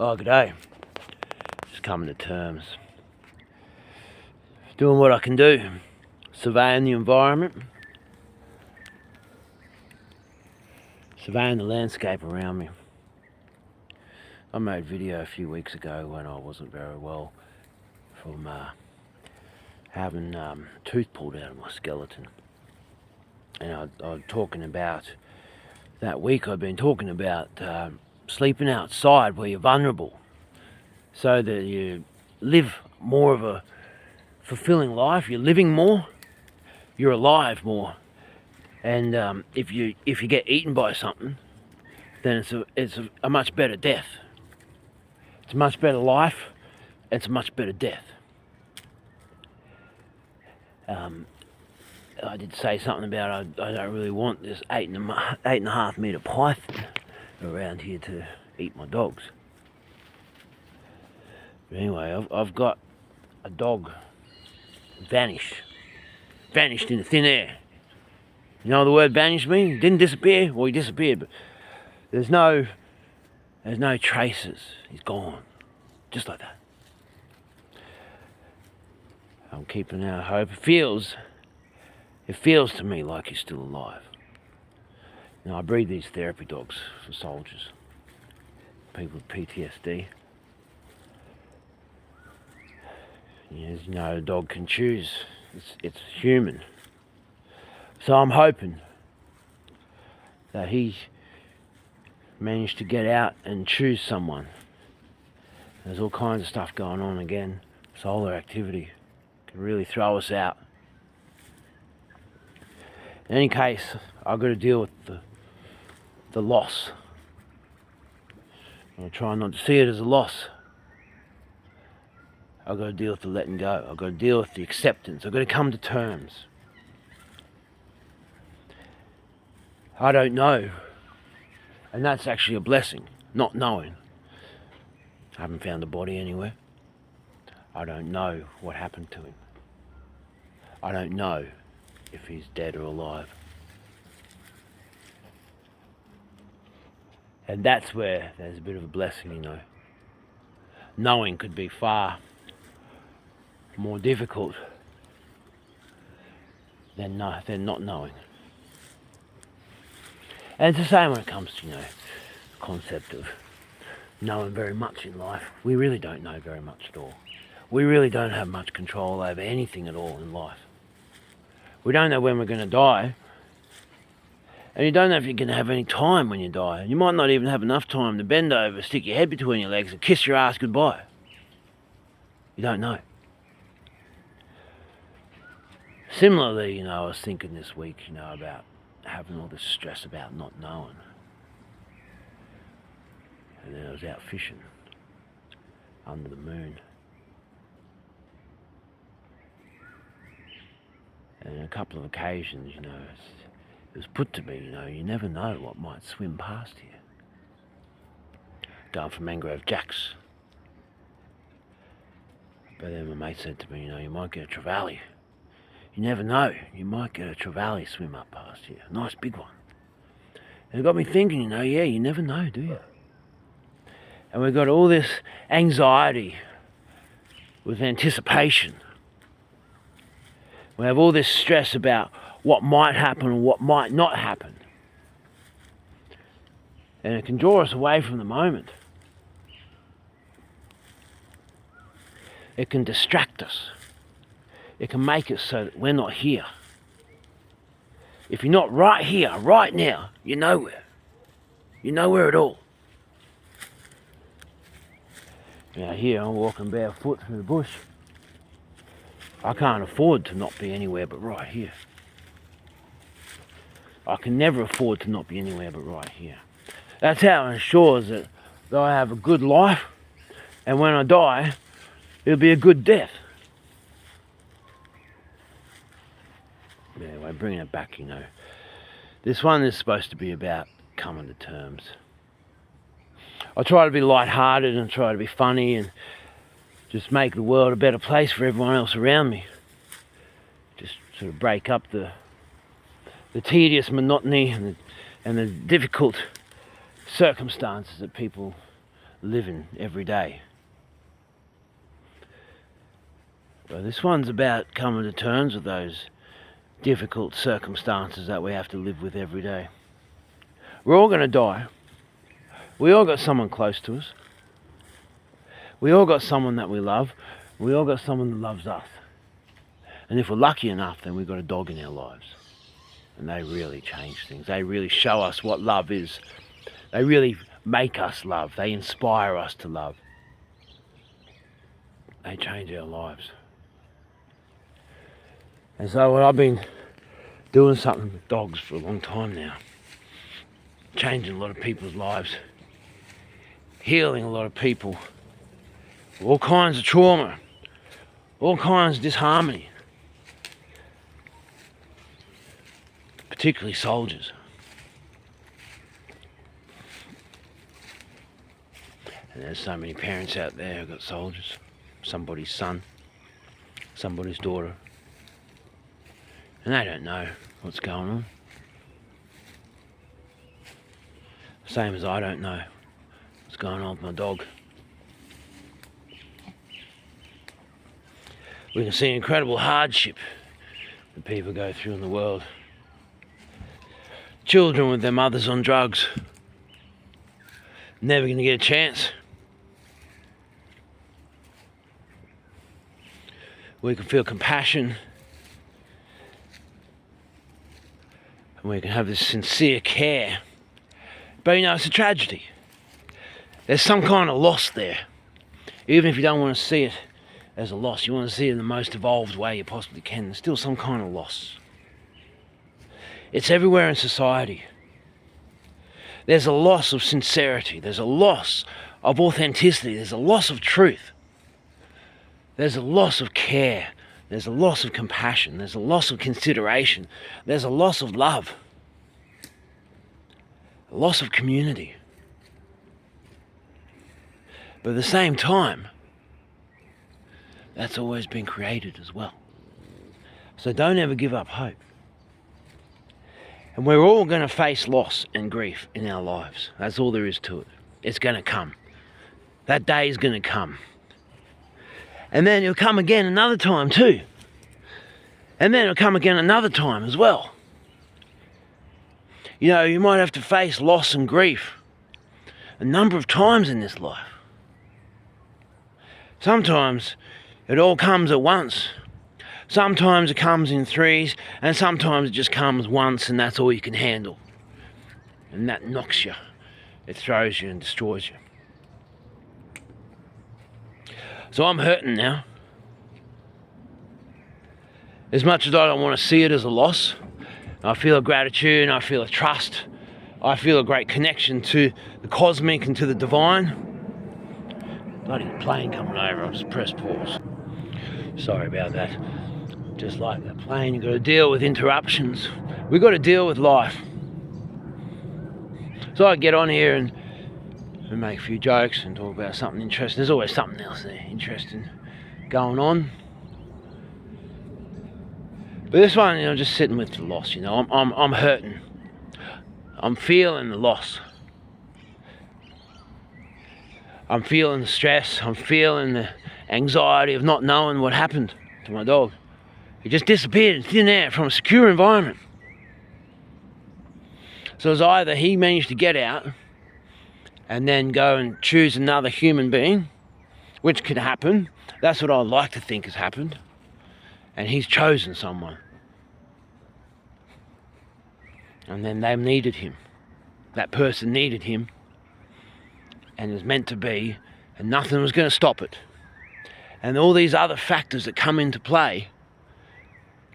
Oh, g'day. Just coming to terms. Doing what I can do. Surveying the environment. Surveying the landscape around me. I made a video a few weeks ago when I wasn't very well from having a tooth pulled out of my skeleton. And I was talking about, that week I've been talking about sleeping outside where you're vulnerable, so that you live more of a fulfilling life. You're living more, you're alive more, and if you get eaten by something, then it's a much better death. It's a much better life. It's a much better death. I did say something about I don't really want this 8.5 metre python around here to eat my dogs. But anyway, I've got a dog vanished into thin air. You know what the word vanish means? He didn't disappear. Well, he disappeared, but there's no traces. He's gone, just like that. I'm keeping out hope. It feels to me like he's still alive. Now, I breed these therapy dogs for soldiers, people with PTSD. As you know, a dog can choose. It's human. So I'm hoping that he managed to get out and choose someone. There's all kinds of stuff going on again. Solar activity can really throw us out. In any case, I've got to deal with the loss. I'll try not to see it as a loss. I've got to deal with the letting go. I've got to deal with the acceptance. I've got to come to terms. I don't know. And that's actually a blessing, not knowing. I haven't found a body anywhere. I don't know what happened to him. I don't know if he's dead or alive. And that's where there's a bit of a blessing, you know. Knowing could be far more difficult than not knowing. And it's the same when it comes to, you know, the concept of knowing very much in life. We really don't know very much at all. We really don't have much control over anything at all in life. We don't know when we're going to die. And you don't know if you're going to have any time when you die. You might not even have enough time to bend over, stick your head between your legs and kiss your ass goodbye. You don't know. Similarly, you know, I was thinking this week, you know, about having all this stress about not knowing. And then I was out fishing under the moon. And on a couple of occasions, you know, it was put to me, you know, you never know what might swim past here. Going for mangrove jacks. But then my mate said to me, you know, you might get a trevally. You never know, you might get a trevally swim up past here. A nice big one. And it got me thinking, you know, yeah, you never know, do you? And we've got all this anxiety with anticipation. We have all this stress about what might happen or what might not happen. And it can draw us away from the moment. It can distract us. It can make it so that we're not here. If you're not right here, right now, you're nowhere. You're nowhere at all. Now here, I'm walking barefoot through the bush. I can't afford to not be anywhere but right here. I can never afford to not be anywhere but right here. That's how it ensures that I have a good life, and when I die, it'll be a good death. Anyway, bringing it back, you know. This one is supposed to be about coming to terms. I try to be light-hearted and try to be funny and just make the world a better place for everyone else around me. Just sort of break up the tedious monotony and the difficult circumstances that people living every day. But this one's about coming to terms with those difficult circumstances that we have to live with every day. We're all going to die. We all got someone close to us. We all got someone that we love. We all got someone that loves us. And if we're lucky enough, then we've got a dog in our lives. And they really change things. They really show us what love is. They really make us love. They inspire us to love. They change our lives. And so I've been doing something with dogs for a long time now. Changing a lot of people's lives. Healing a lot of people. All kinds of trauma. All kinds of disharmony. Particularly soldiers. And there's so many parents out there who've got soldiers. Somebody's son. Somebody's daughter. And they don't know what's going on. Same as I don't know what's going on with my dog. We can see incredible hardship that people go through in the world. Children with their mothers on drugs. Never going to get a chance. We can feel compassion. And we can have this sincere care. But you know, it's a tragedy. There's some kind of loss there. Even if you don't want to see it as a loss, you want to see it in the most evolved way you possibly can. There's still some kind of loss. It's everywhere in society. There's a loss of sincerity. There's a loss of authenticity. There's a loss of truth. There's a loss of care. There's a loss of compassion. There's a loss of consideration. There's a loss of love. A loss of community. But at the same time, that's always been created as well. So don't ever give up hope. And we're all going to face loss and grief in our lives. That's all there is to it. It's going to come. That day is going to come. And then it'll come again another time too. And then it'll come again another time as well. You know, you might have to face loss and grief a number of times in this life. Sometimes it all comes at once. Sometimes it comes in threes, and sometimes it just comes once and that's all you can handle. And that knocks you. It throws you and destroys you. So I'm hurting now. As much as I don't want to see it as a loss, I feel a gratitude and I feel a trust. I feel a great connection to the cosmic and to the divine. Bloody plane coming over, I'll just press pause. Sorry about that. Just like that plane, you've got to deal with interruptions. We've got to deal with life. So I get on here and make a few jokes and talk about something interesting. There's always something else there interesting going on. But this one, you know, just sitting with the loss. You know, I'm hurting. I'm feeling the loss. I'm feeling the stress. I'm feeling the anxiety of not knowing what happened to my dog. He just disappeared in thin air from a secure environment. So it's either he managed to get out and then go and choose another human being, which could happen. That's what I'd like to think has happened. And he's chosen someone. And then they needed him. That person needed him. And it was meant to be. And nothing was going to stop it. And all these other factors that come into play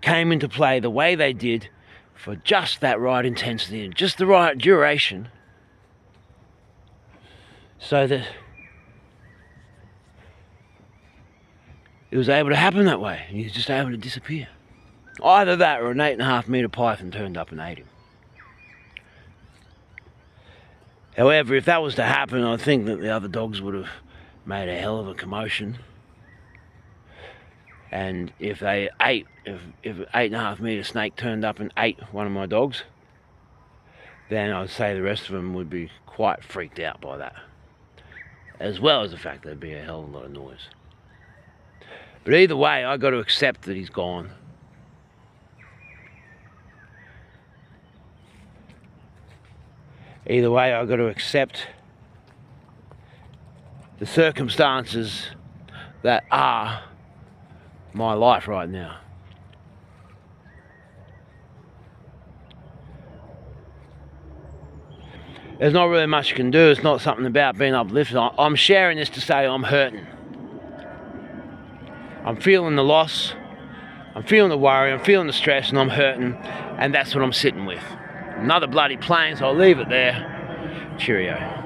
came into play the way they did for just that right intensity and just the right duration, so that it was able to happen that way. He was just able to disappear. Either that or an 8.5 metre python turned up and ate him. However, if that was to happen, I think that the other dogs would have made a hell of a commotion. And if an 8.5 metre snake turned up and ate one of my dogs, then I'd say the rest of them would be quite freaked out by that. as well as the fact there'd be a hell of a lot of noise. But either way, I got to accept that he's gone. Either way, I got to accept the circumstances that are my life right now. There's not really much you can do. It's not something about being uplifted. I'm sharing this to say I'm hurting. I'm feeling the loss. I'm feeling the worry. I'm feeling the stress, and I'm hurting. And that's what I'm sitting with. Another bloody plane, so I'll leave it there. Cheerio.